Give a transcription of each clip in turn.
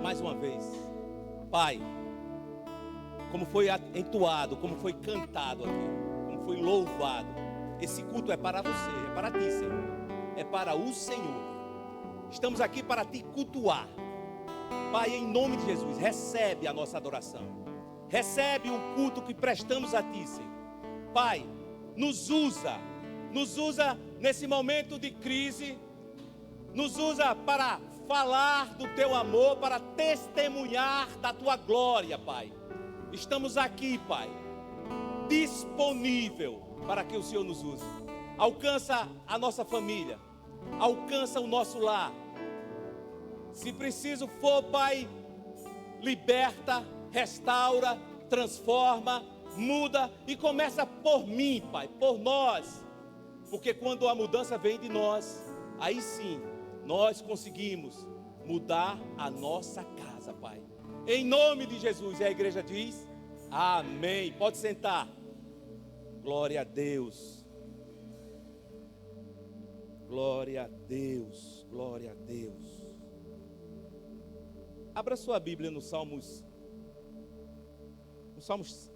mais uma vez. Pai, como foi entoado, como foi cantado aqui, como foi louvado, esse culto é para você, é para ti, Senhor, é para o Senhor. Estamos aqui para te cultuar. Pai, em nome de Jesus, recebe a nossa adoração, recebe o culto que prestamos a ti, Senhor. Pai, nos usa nesse momento de crise, nos usa para falar do teu amor, para testemunhar da tua glória, Pai. Estamos aqui, Pai, disponível para que o Senhor nos use. Alcança a nossa família, alcança o nosso lar. Se preciso for, Pai, liberta, restaura, transforma, muda e começa por mim, Pai, por nós. Porque quando a mudança vem de nós, aí sim, nós conseguimos mudar a nossa casa, Pai. Em nome de Jesus, e a igreja diz, amém. Pode sentar. Glória a Deus. Glória a Deus, glória a Deus. Abra sua Bíblia no Salmos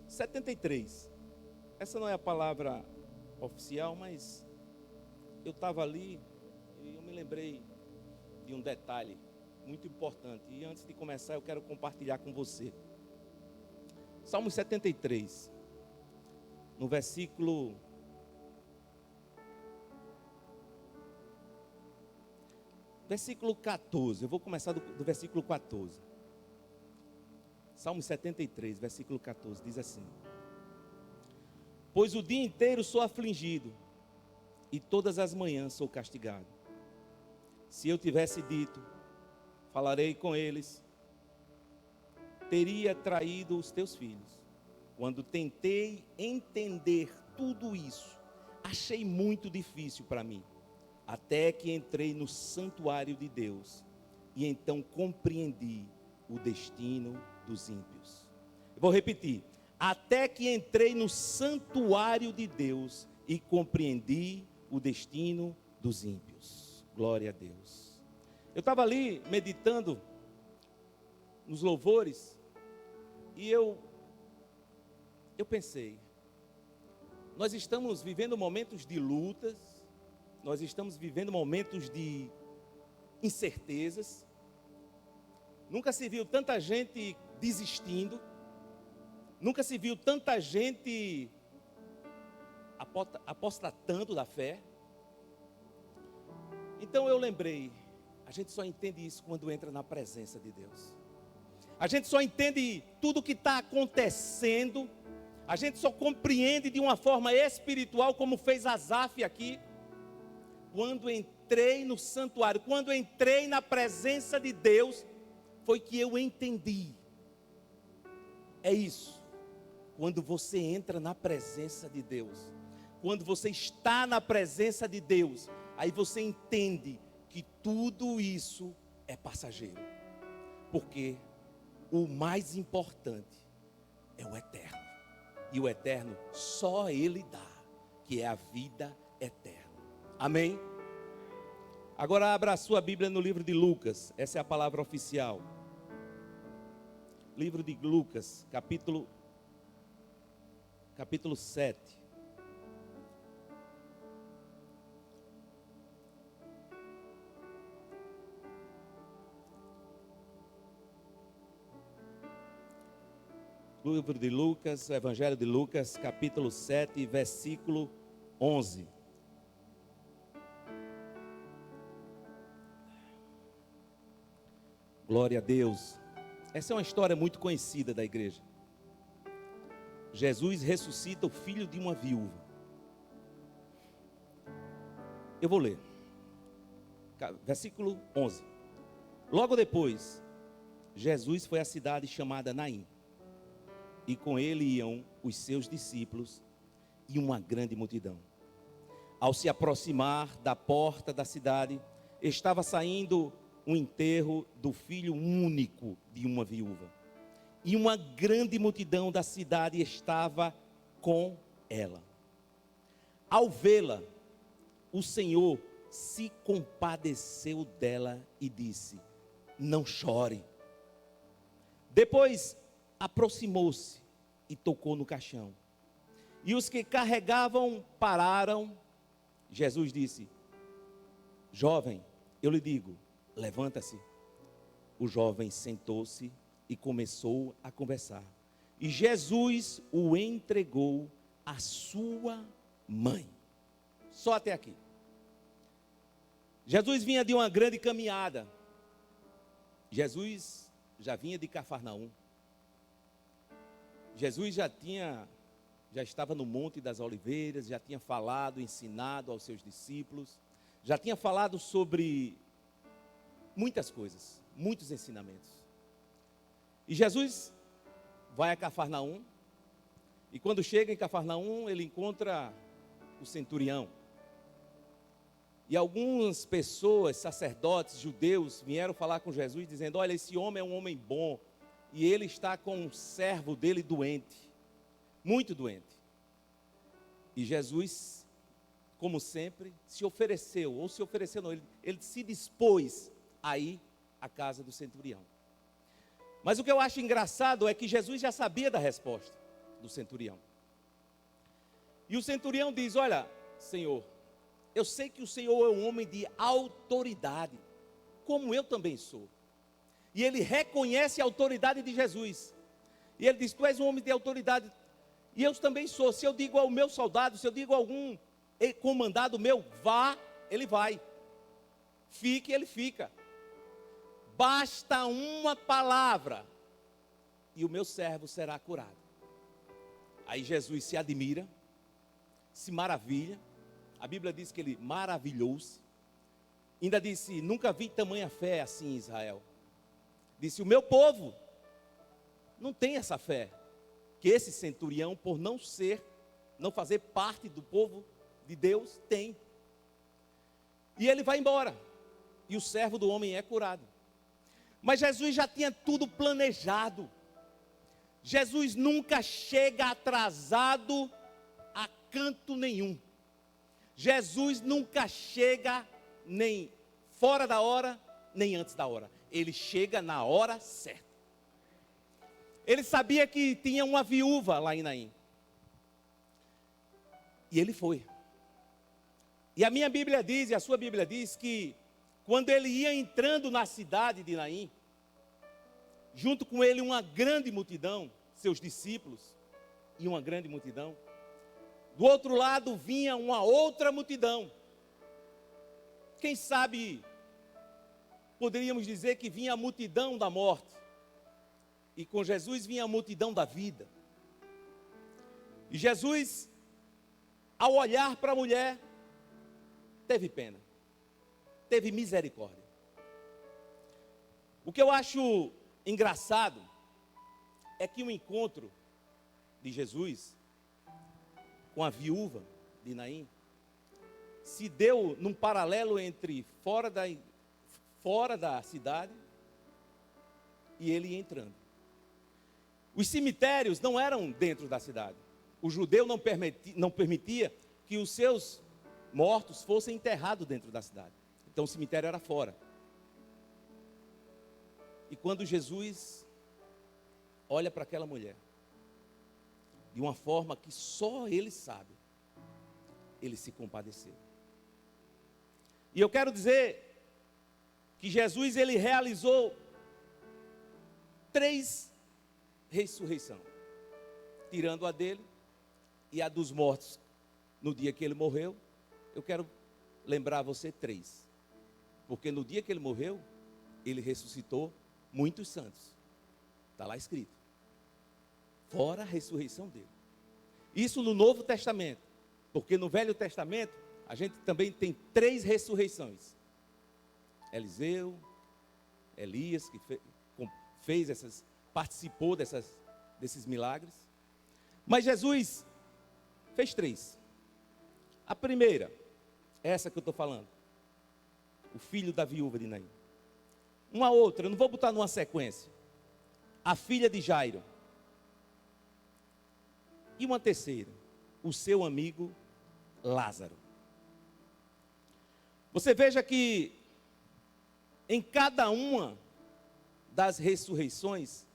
73. Essa não é a palavra oficial, mas eu estava ali e eu me lembrei de um detalhe muito importante. E antes de começar, eu quero compartilhar com você. Salmo 73, no versículo 14. Eu vou começar do versículo 14. Salmo 73, versículo 14, diz assim: pois o dia inteiro sou afligido, e todas as manhãs sou castigado. Se eu tivesse dito, falarei com eles, teria traído os teus filhos. Quando tentei entender tudo isso, achei muito difícil para mim. Até que entrei no santuário de Deus, e então compreendi o destino dos ímpios. Eu vou repetir. Até que entrei no santuário de Deus, e compreendi o destino dos ímpios. Glória a Deus. Eu estava ali meditando nos louvores, e eu pensei, nós estamos vivendo momentos de lutas, nós estamos vivendo momentos de incertezas. Nunca se viu tanta gente desistindo, nunca se viu tanta gente apostatando da fé. Então eu lembrei, a gente só entende isso quando entra na presença de Deus. A gente só entende tudo o que está acontecendo, a gente só compreende de uma forma espiritual, como fez Asaf aqui, quando entrei no santuário, quando entrei na presença de Deus, foi que eu entendi. É isso, quando você entra na presença de Deus, quando você está na presença de Deus, aí você entende que tudo isso é passageiro, porque o mais importante é o eterno, e o eterno só Ele dá, que é a vida eterna. Amém? Agora abra a sua Bíblia no livro de Lucas, essa é a palavra oficial. Livro de Lucas, capítulo 7. Livro de Lucas, Evangelho de Lucas, capítulo 7, versículo 11. Glória a Deus. Essa é uma história muito conhecida da igreja. Jesus ressuscita o filho de uma viúva. Eu vou ler. Versículo 11. Logo depois, Jesus foi à cidade chamada Naim, e com ele iam os seus discípulos e uma grande multidão. Ao se aproximar da porta da cidade, estava saindo um enterro do filho único de uma viúva, e uma grande multidão da cidade estava com ela. Ao vê-la, o Senhor se compadeceu dela e disse: não chore. Depois aproximou-se e tocou no caixão. E os que carregavam pararam. Jesus disse: jovem, eu lhe digo, levanta-se. O jovem sentou-se e começou a conversar. E Jesus o entregou à sua mãe. Só até aqui. Jesus vinha de uma grande caminhada. Jesus já vinha de Cafarnaum. Jesus já estava no Monte das Oliveiras, já tinha falado, ensinado aos seus discípulos, já tinha falado sobre muitas coisas, muitos ensinamentos. E Jesus vai a Cafarnaum, e quando chega em Cafarnaum, ele encontra o centurião. E algumas pessoas, sacerdotes, judeus, vieram falar com Jesus, dizendo: olha, esse homem é um homem bom, e ele está com um servo dele doente, muito doente. E Jesus, como sempre, se ofereceu não, ele se dispôs a ir à casa do centurião. Mas o que eu acho engraçado é que Jesus já sabia da resposta do centurião. E o centurião diz: olha, Senhor, eu sei que o Senhor é um homem de autoridade, como eu também sou. E ele reconhece a autoridade de Jesus. E ele diz: tu és um homem de autoridade, e eu também sou. Se eu digo ao meu soldado, se eu digo a algum comandado meu, vá, ele vai. Fique, ele fica. Basta uma palavra, e o meu servo será curado. Aí Jesus se admira, se maravilha. A Bíblia diz que ele maravilhou-se. Ainda disse: nunca vi tamanha fé assim em Israel. Disse: o meu povo não tem essa fé que esse centurião, por não fazer parte do povo de Deus, tem. E ele vai embora, e o servo do homem é curado. Mas Jesus já tinha tudo planejado. Jesus nunca chega atrasado a canto nenhum. Jesus nunca chega nem fora da hora, nem antes da hora. Ele chega na hora certa. Ele sabia que tinha uma viúva lá em Naim. E ele foi. E a minha Bíblia diz, e a sua Bíblia diz, que quando ele ia entrando na cidade de Naim, junto com ele uma grande multidão, seus discípulos, e uma grande multidão. Do outro lado vinha uma outra multidão. Quem sabe, poderíamos dizer que vinha a multidão da morte. E com Jesus vinha a multidão da vida. E Jesus, ao olhar para a mulher, teve pena, teve misericórdia. O que eu acho engraçado é que o encontro de Jesus com a viúva de Naim se deu num paralelo entre fora da cidade e ele entrando. Os cemitérios não eram dentro da cidade. O judeu não permitia que os seus mortos fossem enterrados dentro da cidade. Então o cemitério era fora. E quando Jesus olha para aquela mulher, de uma forma que só ele sabe, ele se compadeceu. E eu quero dizer que Jesus, ele realizou 3 ressurreições, tirando a dele e a dos mortos no dia que ele morreu. Eu quero lembrar você 3, porque no dia que ele morreu, ele ressuscitou muitos santos, está lá escrito, fora a ressurreição dele. Isso no Novo Testamento, porque no Velho Testamento a gente também tem 3 ressurreições. Eliseu, Elias, que participou desses milagres. Mas Jesus fez 3. A primeira, essa que eu estou falando, o filho da viúva de Naim. Uma outra, eu não vou botar numa sequência, a filha de Jairo. E uma terceira, o seu amigo Lázaro. Você veja que em cada uma das ressurreições,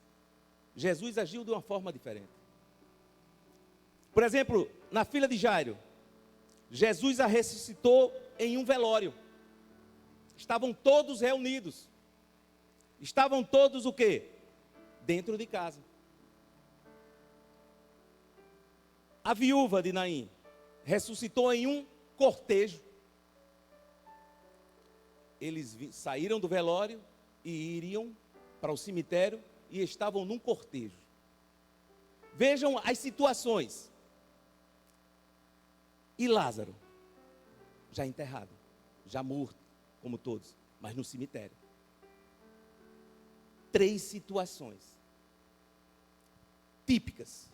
Jesus agiu de uma forma diferente. Por exemplo, na filha de Jairo, Jesus a ressuscitou em um velório. Estavam todos reunidos. Estavam todos o quê? Dentro de casa. A viúva de Naim ressuscitou em um cortejo. Eles saíram do velório e iriam para o cemitério e estavam num cortejo. Vejam as situações. E Lázaro, já enterrado, já morto, como todos, mas no cemitério. 3 situações típicas.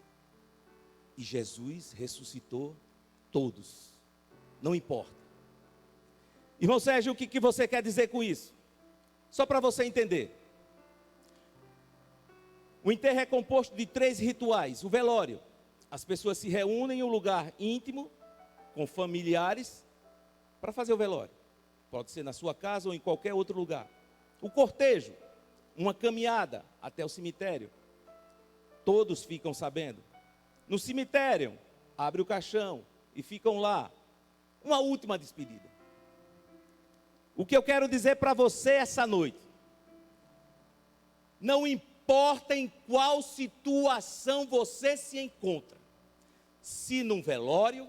E Jesus ressuscitou todos. Não importa. Irmão Sérgio, o que você quer dizer com isso? Só para você entender. O enterro é composto de 3 rituais. O velório. As pessoas se reúnem em um lugar íntimo, com familiares, para fazer o velório. Pode ser na sua casa ou em qualquer outro lugar. O cortejo. Uma caminhada até o cemitério. Todos ficam sabendo. No cemitério, abre o caixão e ficam lá. Uma última despedida. O que eu quero dizer para você essa noite, não importa em qual situação você se encontra, se num velório,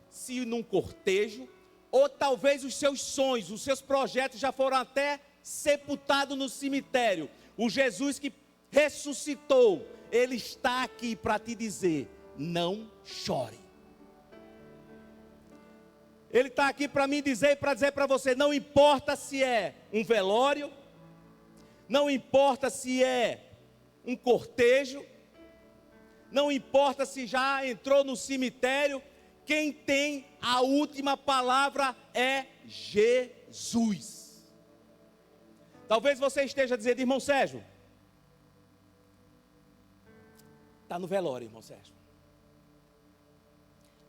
se num cortejo, ou talvez os seus sonhos, os seus projetos já foram até sepultados no cemitério. O Jesus que ressuscitou, Ele está aqui para te dizer, não chore. Ele está aqui para me dizer e para dizer para você, não importa se é um velório, não importa se é um cortejo, não importa se já entrou no cemitério, quem tem a última palavra é Jesus. Talvez você esteja dizendo, irmão Sérgio, está no velório, irmão Sérgio.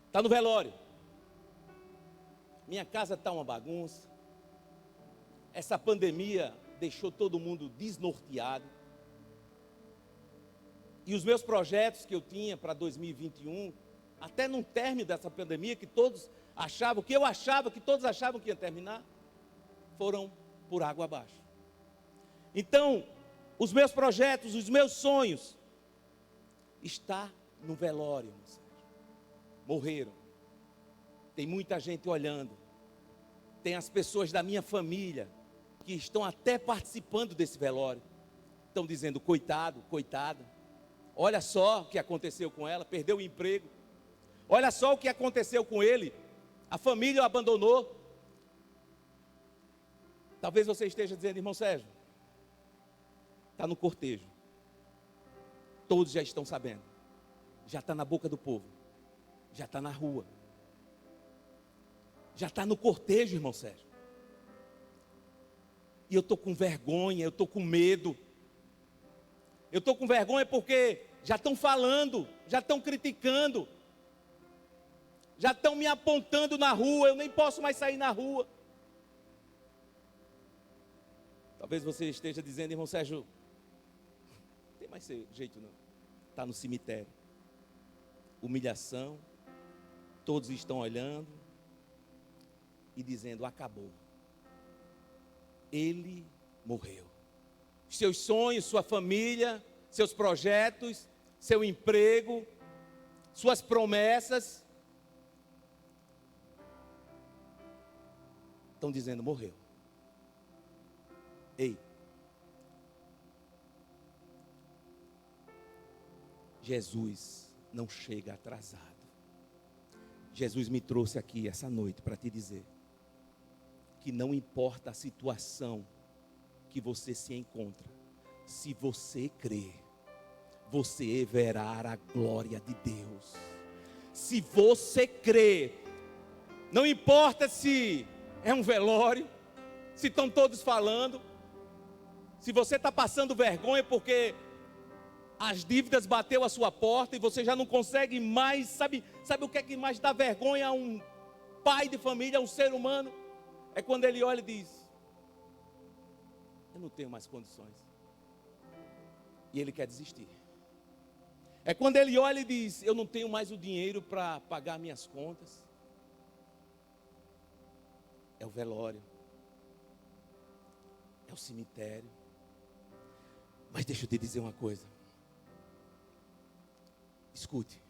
Está no velório. Minha casa está uma bagunça. Essa pandemia deixou todo mundo desnorteado. E os meus projetos que eu tinha para 2021, até no término dessa pandemia, que todos achavam, que eu achava, que todos achavam que ia terminar, foram por água abaixo. Então, os meus projetos, os meus sonhos, está no velório, irmão Sérgio. Morreram. Tem muita gente olhando. Tem as pessoas da minha família que estão até participando desse velório. Estão dizendo, coitado, coitada. Olha só o que aconteceu com ela, perdeu o emprego. Olha só o que aconteceu com ele. A família o abandonou. Talvez você esteja dizendo, irmão Sérgio, está no cortejo. Todos já estão sabendo. Já está na boca do povo. Já está na rua. Já está no cortejo, irmão Sérgio. E eu estou com vergonha, eu estou com medo. Eu estou com vergonha porque já estão falando, já estão criticando. Já estão me apontando na rua, eu nem posso mais sair na rua. Talvez você esteja dizendo, irmão Sérgio, não tem mais jeito não. Está no cemitério. Humilhação, todos estão olhando e dizendo, acabou. Ele morreu. Seus sonhos, sua família, seus projetos, seu emprego, suas promessas, estão dizendo, morreu. Ei, Jesus não chega atrasado. Jesus me trouxe aqui essa noite para te dizer que não importa a situação que você se encontra, se você crer, você verá a glória de Deus. Se você crer, não importa se é um velório, se estão todos falando, se você está passando vergonha porque as dívidas bateu a sua porta e você já não consegue mais, sabe o que é que mais dá vergonha a um pai de família, a um ser humano? É quando ele olha e diz, eu não tenho mais condições. E ele quer desistir. É quando ele olha e diz: eu não tenho mais o dinheiro para pagar minhas contas. É o velório. É o cemitério. Mas deixa eu te dizer uma coisa. Escute.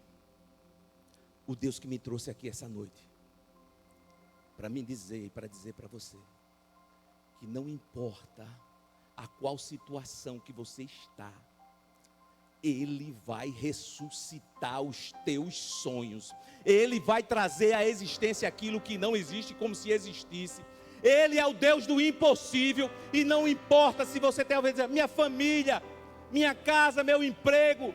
O Deus que me trouxe aqui essa noite, para me dizer e para dizer para você, que não importa a qual situação que você está, Ele vai ressuscitar os teus sonhos. Ele vai trazer à existência aquilo que não existe como se existisse. Ele é o Deus do impossível. E não importa se você tem a dizer, minha família, minha casa, meu emprego,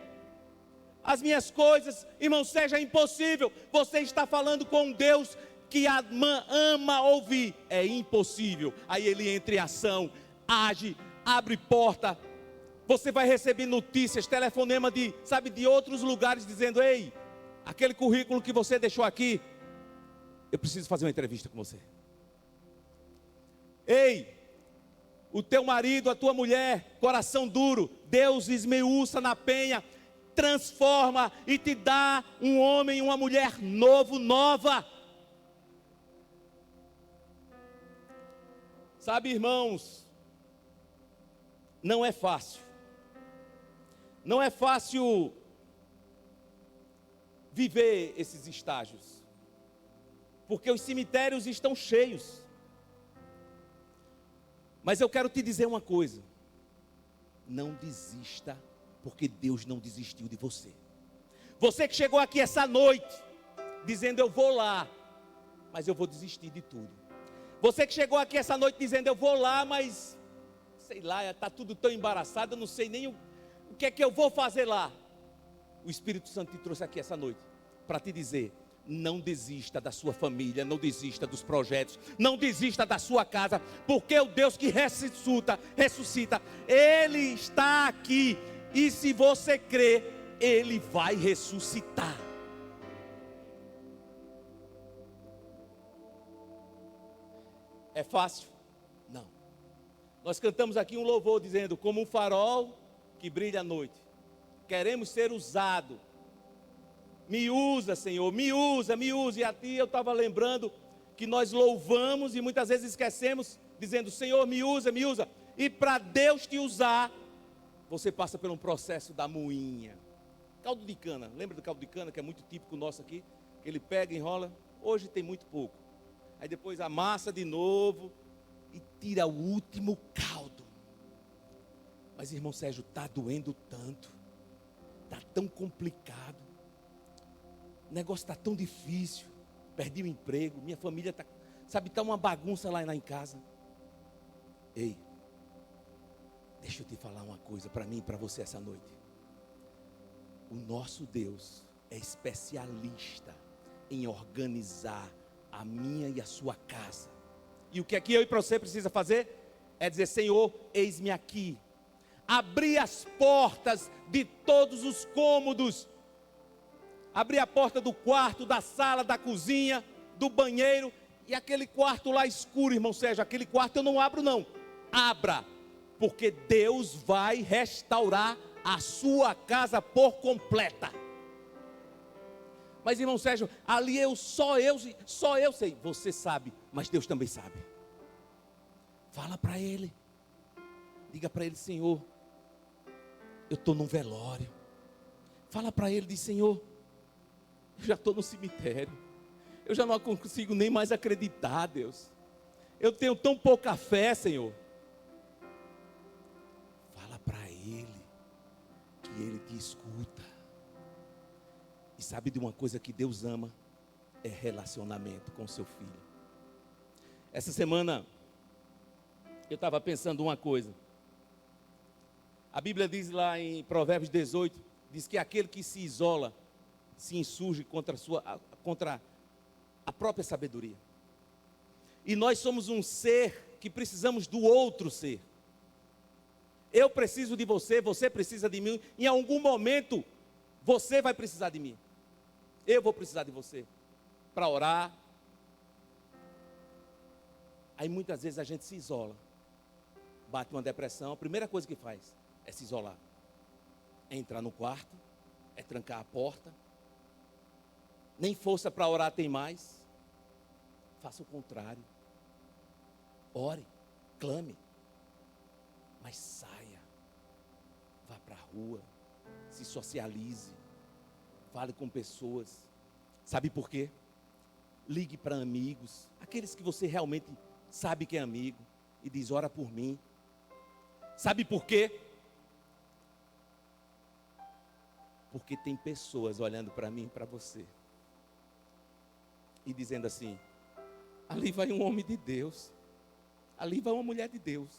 as minhas coisas, irmão, seja impossível. Você está falando com um Deus que ama ouvir. É impossível. Aí Ele entra em ação, age, abre porta. Você vai receber notícias, telefonema de outros lugares dizendo: ei, aquele currículo que você deixou aqui, eu preciso fazer uma entrevista com você. Ei, o teu marido, a tua mulher, coração duro, Deus esmiuça na penha, transforma e te dá um homem e uma mulher nova. Sabe, irmãos, não é fácil. Não é fácil viver esses estágios, porque os cemitérios estão cheios. Mas eu quero te dizer uma coisa: não desista, porque Deus não desistiu de você. Você que chegou aqui essa noite, dizendo: eu vou lá, mas eu vou desistir de tudo. Você que chegou aqui essa noite dizendo: eu vou lá, mas, sei lá, está tudo tão embaraçado, eu não sei nem o que é que eu vou fazer lá. O Espírito Santo te trouxe aqui essa noite para te dizer: não desista da sua família, não desista dos projetos, não desista da sua casa, porque o Deus que ressuscita, Ele está aqui, e se você crer, Ele vai ressuscitar. É fácil? Não. Nós cantamos aqui um louvor dizendo: como um farol que brilha à noite, queremos ser usados. Me usa, Senhor, me usa. E a ti eu estava lembrando que nós louvamos e muitas vezes esquecemos, dizendo: Senhor, me usa. E para Deus te usar, você passa por um processo da moinha. Caldo de cana, lembra do caldo de cana, que é muito típico nosso aqui? Que ele pega, enrola, hoje tem muito pouco. Aí depois amassa de novo e tira o último caldo. Mas, irmão Sérgio, está doendo tanto, está tão complicado, o negócio está tão difícil, perdi o emprego, minha família está uma bagunça lá em casa. Ei, deixa eu te falar uma coisa para mim e para você essa noite. O nosso Deus é especialista em organizar a minha e a sua casa. E o que é que eu e você precisa fazer? É dizer: Senhor, eis-me aqui. Abrir as portas de todos os cômodos. Abrir a porta do quarto, da sala, da cozinha, do banheiro. E aquele quarto lá escuro, irmão Sérgio, aquele quarto eu não abro não. Abra, porque Deus vai restaurar a sua casa por completa. Mas, irmão Sérgio, ali só eu sei. Você sabe, mas Deus também sabe. Fala para Ele. Diga para Ele: Senhor, eu estou num velório. Fala para Ele, diz: Senhor, eu já estou no cemitério. Eu já não consigo nem mais acreditar, Deus. Eu tenho tão pouca fé, Senhor. Fala para Ele, que Ele te escuta. E sabe de uma coisa que Deus ama? É relacionamento com seu filho. Essa semana, eu estava pensando uma coisa. A Bíblia diz lá em Provérbios 18, diz que aquele que se isola, se insurge contra a própria sabedoria. E nós somos um ser que precisamos do outro ser. Eu preciso de você, você precisa de mim. Em algum momento, você vai precisar de mim. Eu vou precisar de você para orar. Aí muitas vezes a gente se isola. Bate uma depressão, a primeira coisa que faz é se isolar. É entrar no quarto, é trancar a porta. Nem força para orar tem mais. Faça o contrário. Ore, clame, mas saia, vá para a rua, se socialize, fale com pessoas. Sabe por quê? Ligue para amigos, aqueles que você realmente sabe que é amigo, e diz: ora por mim. Sabe por quê? Porque tem pessoas olhando para mim e para você, e dizendo assim: ali vai um homem de Deus, ali vai uma mulher de Deus.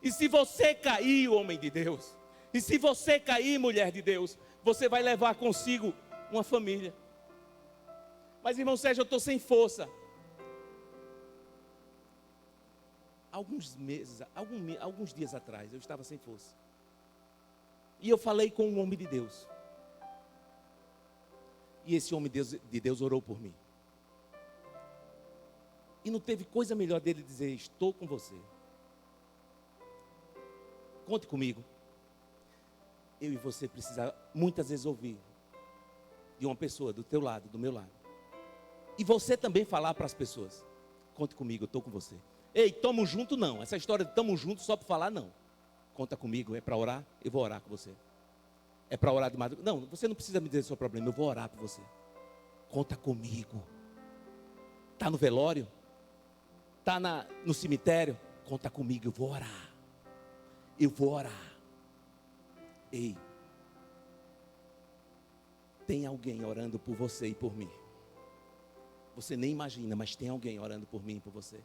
E se você cair, homem de Deus, e se você cair, mulher de Deus, você vai levar consigo uma família. Mas, irmão Sérgio, eu estou sem força. Alguns dias atrás, eu estava sem força. E eu falei com um homem de Deus. E esse homem de Deus orou por mim. E não teve coisa melhor dele dizer: estou com você. Conte comigo. Eu e você precisamos muitas vezes ouvir de uma pessoa do teu lado, do meu lado. E você também falar para as pessoas: conte comigo, eu estou com você. Ei, tamo junto não. Essa história de tamo junto só para falar, não. Conta comigo, é para orar? Eu vou orar com você. É para orar de madrugada? Não, você não precisa me dizer o seu problema, eu vou orar por você. Conta comigo. Está no velório? Está no cemitério? Conta comigo, eu vou orar. Eu vou orar. Ei, tem alguém orando por você e por mim. Você nem imagina, mas tem alguém orando por mim e por você.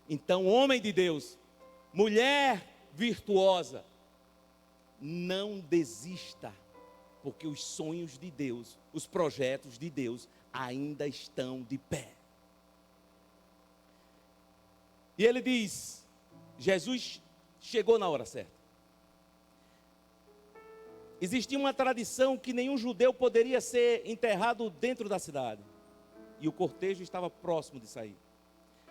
Então, homem de Deus, mulher virtuosa, não desista, porque os sonhos de Deus, os projetos de Deus ainda estão de pé. E ele diz: Jesus chegou na hora certa. Existia uma tradição que nenhum judeu poderia ser enterrado dentro da cidade. E o cortejo estava próximo de sair.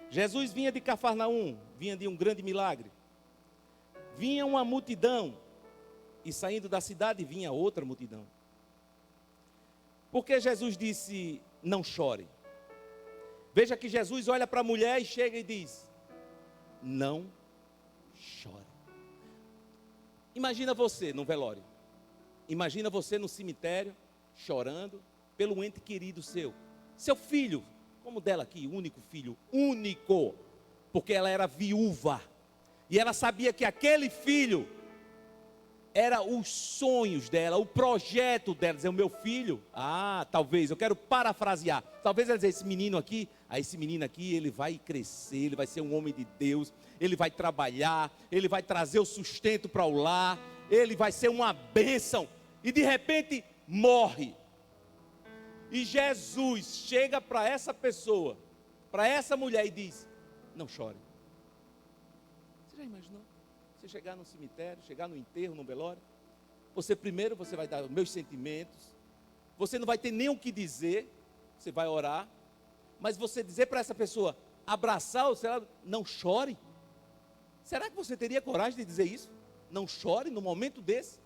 Jesus vinha de Cafarnaum, vinha de um grande milagre. Vinha uma multidão, e saindo da cidade vinha outra multidão. Porque Jesus disse: não chore. Veja que Jesus olha para a mulher e chega e diz: não chore. Imagina você no velório. Imagina você no cemitério, chorando pelo ente querido seu. Seu filho, como dela aqui, único filho, único. Porque ela era viúva. E ela sabia que aquele filho era os sonhos dela, o projeto dela. Dizer: o meu filho, talvez, eu quero parafrasear. Talvez ela dizer: esse menino aqui, esse menino aqui, ele vai crescer, ele vai ser um homem de Deus, ele vai trabalhar, ele vai trazer o sustento para o lar, ele vai ser uma bênção. E de repente morre. E Jesus chega para essa pessoa, para essa mulher, e diz: não chore. Você já imaginou? Você chegar no cemitério, chegar no enterro, no velório, você vai dar os meus sentimentos, você não vai ter nem o que dizer, você vai orar, mas você dizer para essa pessoa, abraçar o céu, não chore. Será que você teria coragem de dizer isso? Não chore no momento desse?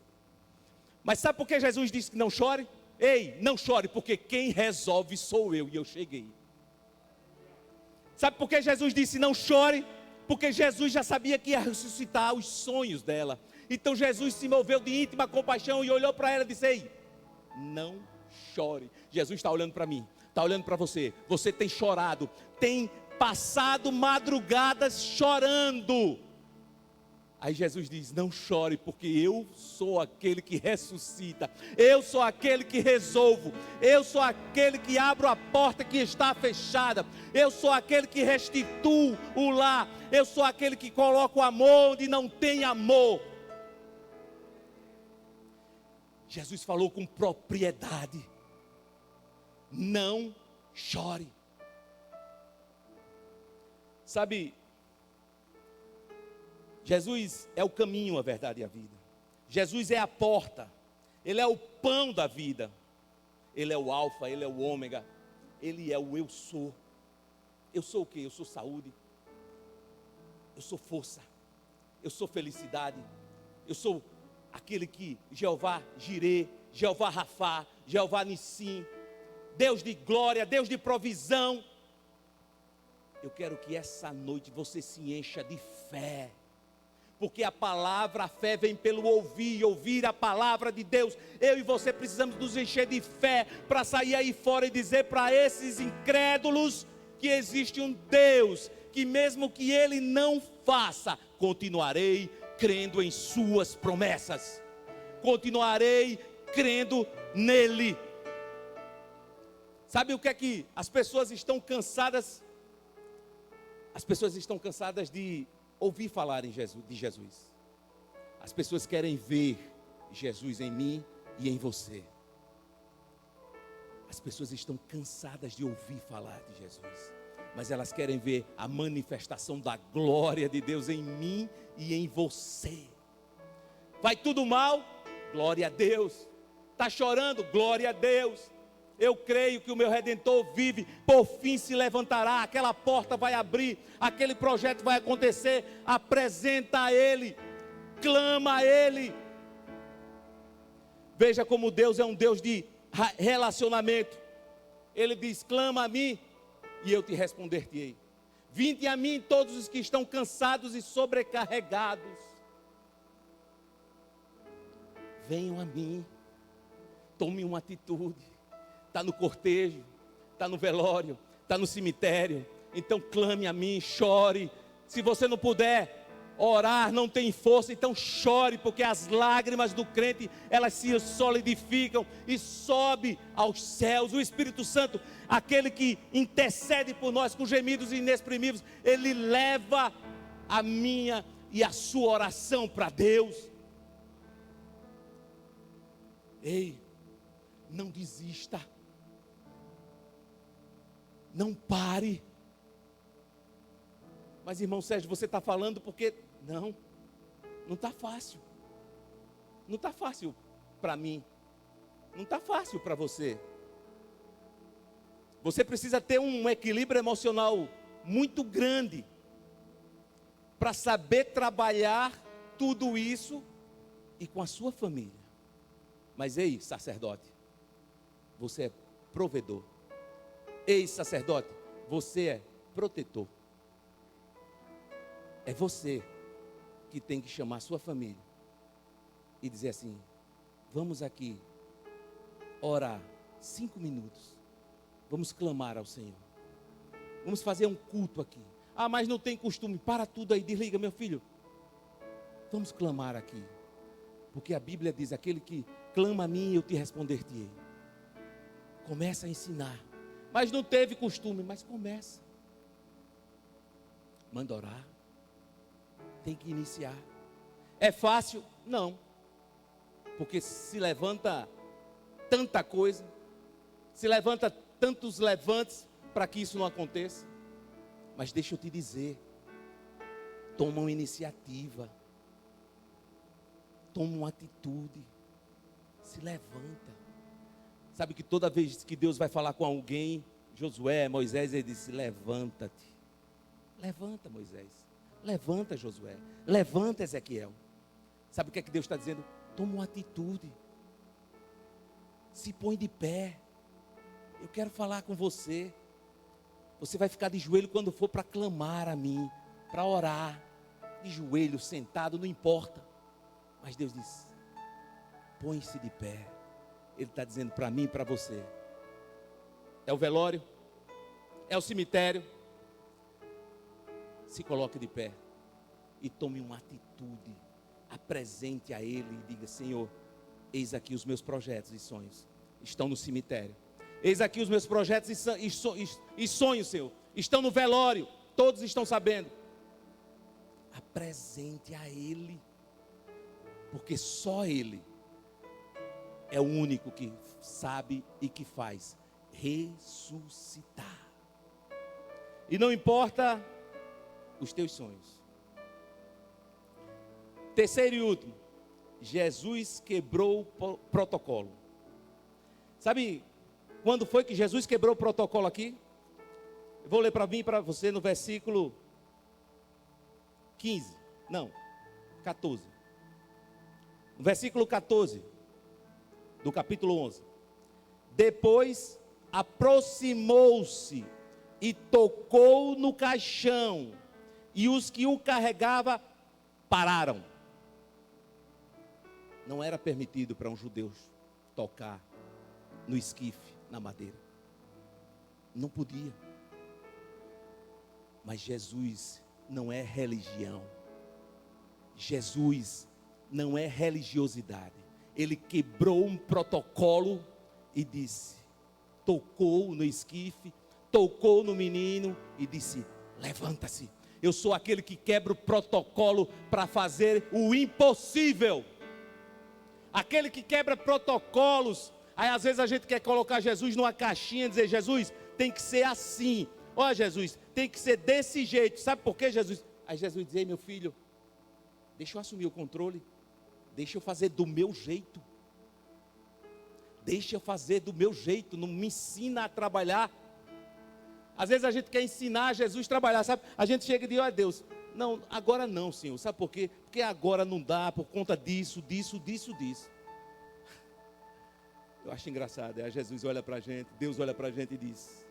Mas sabe por que Jesus disse que não chore? Ei, não chore, porque quem resolve sou eu, e eu cheguei. Sabe por que Jesus disse não chore? Porque Jesus já sabia que ia ressuscitar os sonhos dela. Então Jesus se moveu de íntima compaixão e olhou para ela e disse: ei, não chore. Jesus está olhando para mim, está olhando para você. Você tem chorado, tem passado madrugadas chorando. Aí Jesus diz: não chore, porque eu sou aquele que ressuscita, eu sou aquele que resolvo, eu sou aquele que abro a porta que está fechada, eu sou aquele que restituo o lar, eu sou aquele que coloca o amor onde não tem amor. Jesus falou com propriedade: não chore. Sabe, Jesus é o caminho, a verdade e a vida. Jesus é a porta. Ele é o pão da vida. Ele é o alfa, ele é o ômega. Ele é o eu sou. Eu sou o quê? Eu sou saúde. Eu sou força. Eu sou felicidade. Eu sou aquele que Jeová Jirê, Jeová Rafá, Jeová Nissim, Deus de glória, Deus de provisão. Eu quero que essa noite você se encha de fé, porque a palavra, a fé vem pelo ouvir, e ouvir a palavra de Deus. Eu e você precisamos nos encher de fé, para sair aí fora e dizer para esses incrédulos, que existe um Deus, que mesmo que Ele não faça, continuarei crendo em suas promessas, continuarei crendo nele. Sabe o que é que as pessoas estão cansadas? As pessoas estão cansadas de ouvir falar de Jesus. As pessoas querem ver Jesus em mim e em você. As pessoas estão cansadas de ouvir falar de Jesus, mas elas querem ver a manifestação da glória de Deus em mim e em você. Vai tudo mal? Glória a Deus. Está chorando? Glória a Deus. Eu creio que o meu Redentor vive, por fim se levantará, aquela porta vai abrir, aquele projeto vai acontecer. Apresenta a Ele, clama a Ele. Veja como Deus é um Deus de relacionamento. Ele diz: clama a mim e eu te responder-te-ei. Vinde a mim todos os que estão cansados e sobrecarregados. Venham a mim, tome uma atitude. Está no cortejo, está no velório, está no cemitério. Então clame a mim, chore. Se você não puder orar, não tem força, então chore, porque as lágrimas do crente, elas se solidificam e sobe aos céus. O Espírito Santo, aquele que intercede por nós com gemidos inexprimíveis, ele leva a minha e a sua oração para Deus. Ei, não desista. Não pare. Mas irmão Sérgio, você está falando porque... Não está fácil. Não está fácil para mim. Não está fácil para você. Você precisa ter um equilíbrio emocional muito grande para saber trabalhar tudo isso e com a sua família. Mas ei, sacerdote, você é provedor. Ei, sacerdote, você é protetor. É você que tem que chamar a sua família e dizer assim: vamos aqui orar 5 minutos. Vamos clamar ao Senhor. Vamos fazer um culto aqui. Ah, mas não tem costume. Para tudo aí, desliga, meu filho. Vamos clamar aqui. Porque a Bíblia diz: aquele que clama a mim, eu te responder-te-ei. Começa a ensinar. Mas não teve costume, mas começa. Manda orar. Tem que iniciar. É fácil? Não. Porque se levanta tanta coisa, se levanta tantos levantes para que isso não aconteça. Mas deixa eu te dizer, toma uma iniciativa, toma uma atitude, se levanta. Sabe que toda vez que Deus vai falar com alguém, Josué, Moisés, ele disse: levanta-te. Levanta, Moisés. Levanta, Josué. Levanta, Ezequiel. Sabe o que é que Deus está dizendo? Toma uma atitude. Se põe de pé. Eu quero falar com você. Você vai ficar de joelho quando for para clamar a mim, para orar. De joelho, sentado, não importa. Mas Deus diz: põe-se de pé. Ele está dizendo para mim e para você. É o velório, é o cemitério. Se coloque de pé e tome uma atitude. Apresente a Ele e diga: Senhor, eis aqui os meus projetos e sonhos. Estão no cemitério. Eis aqui os meus projetos e sonhos, Senhor. Estão no velório. Todos estão sabendo. Apresente a Ele. Porque só Ele é o único que sabe e que faz ressuscitar. E não importa os teus sonhos. Terceiro e último, Jesus quebrou o protocolo. Sabe quando foi que Jesus quebrou o protocolo aqui? Eu vou ler para mim e para você no versículo 15. Não, 14. No versículo 14 do capítulo 11. Depois aproximou-se e tocou no caixão, e os que o carregavam pararam. Não era permitido para um judeu tocar no esquife, na madeira. Não podia. Mas Jesus não é religião. Jesus não é religiosidade. Ele quebrou um protocolo e disse, tocou no esquife, tocou no menino e disse, levanta-se. Eu sou aquele que quebra o protocolo para fazer o impossível. Aquele que quebra protocolos. Aí às vezes a gente quer colocar Jesus numa caixinha e dizer, Jesus, tem que ser assim. Ó Jesus, tem que ser desse jeito. Sabe por quê, Jesus? Aí Jesus diz, ei meu filho, deixa eu assumir o controle. Deixa eu fazer do meu jeito. Deixa eu fazer do meu jeito. Não me ensina a trabalhar. Às vezes a gente quer ensinar Jesus a trabalhar, sabe? A gente chega e diz, ó Deus, não, agora não, Senhor. Sabe por quê? Porque agora não dá por conta disso. Eu acho engraçado. Aí Jesus olha para a gente, Deus olha para a gente e diz,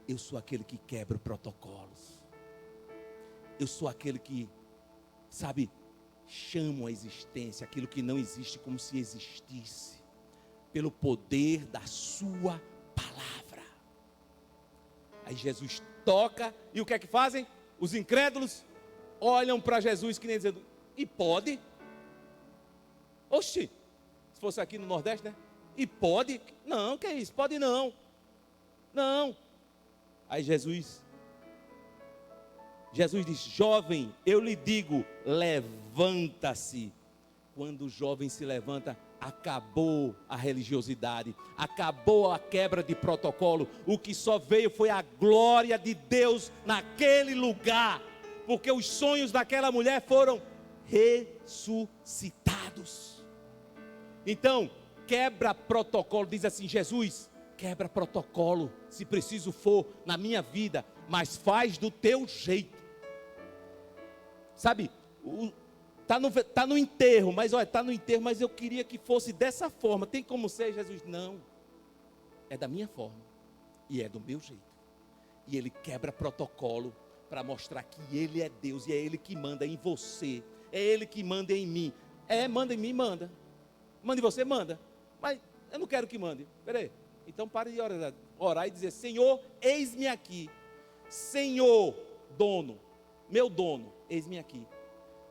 eu sou aquele que quebra protocolos. Eu sou aquele que, sabe, chama a existência aquilo que não existe como se existisse, pelo poder da sua palavra. Aí Jesus toca, e o que é que fazem? Os incrédulos olham para Jesus que nem dizendo, e pode? Oxi, se fosse aqui no Nordeste, né? E pode? Não, que é isso? Pode não. Não. Aí Jesus diz, jovem, eu lhe digo, levanta-se. Quando o jovem se levanta, acabou a religiosidade, acabou a quebra de protocolo. O que só veio foi a glória de Deus naquele lugar, porque os sonhos daquela mulher foram ressuscitados. Então, quebra protocolo, diz assim, Jesus, quebra protocolo, se preciso for, na minha vida, mas faz do teu jeito. Sabe, tá no enterro, mas olha, tá no enterro, mas eu queria que fosse dessa forma. Tem como ser, Jesus? Não, é da minha forma, e é do meu jeito. E ele quebra protocolo, para mostrar que ele é Deus, e é ele que manda em você, é ele que manda em mim. Manda em mim, manda. Manda em você, manda. Mas eu não quero que mande. Peraí. Então pare de orar e dizer, Senhor, eis-me aqui. Senhor, dono, meu dono, eis-me aqui.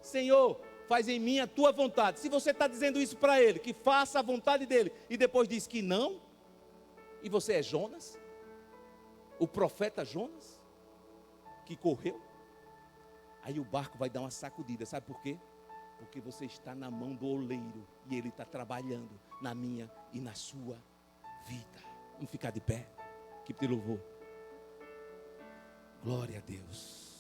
Senhor, faz em mim a tua vontade. Se você está dizendo isso para ele, que faça a vontade dele, e depois diz que não, e você é Jonas, o profeta Jonas, que correu, aí o barco vai dar uma sacudida. Sabe por quê? Porque você está na mão do oleiro, e ele está trabalhando na minha e na sua vida. Vamos ficar de pé, que te louvor. Glória a Deus.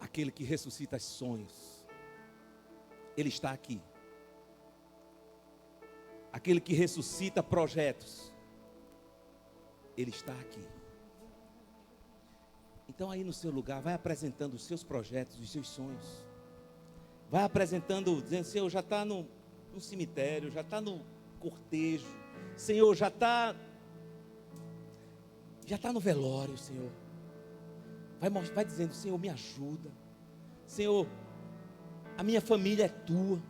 Aquele que ressuscita sonhos, ele está aqui. Aquele que ressuscita projetos, ele está aqui. Então aí no seu lugar, vai apresentando os seus projetos, os seus sonhos. Vai apresentando, dizendo, Senhor, já está no cemitério, já está no cortejo. Senhor, já está no velório, Senhor. Vai dizendo, Senhor, me ajuda. Senhor, a minha família é tua.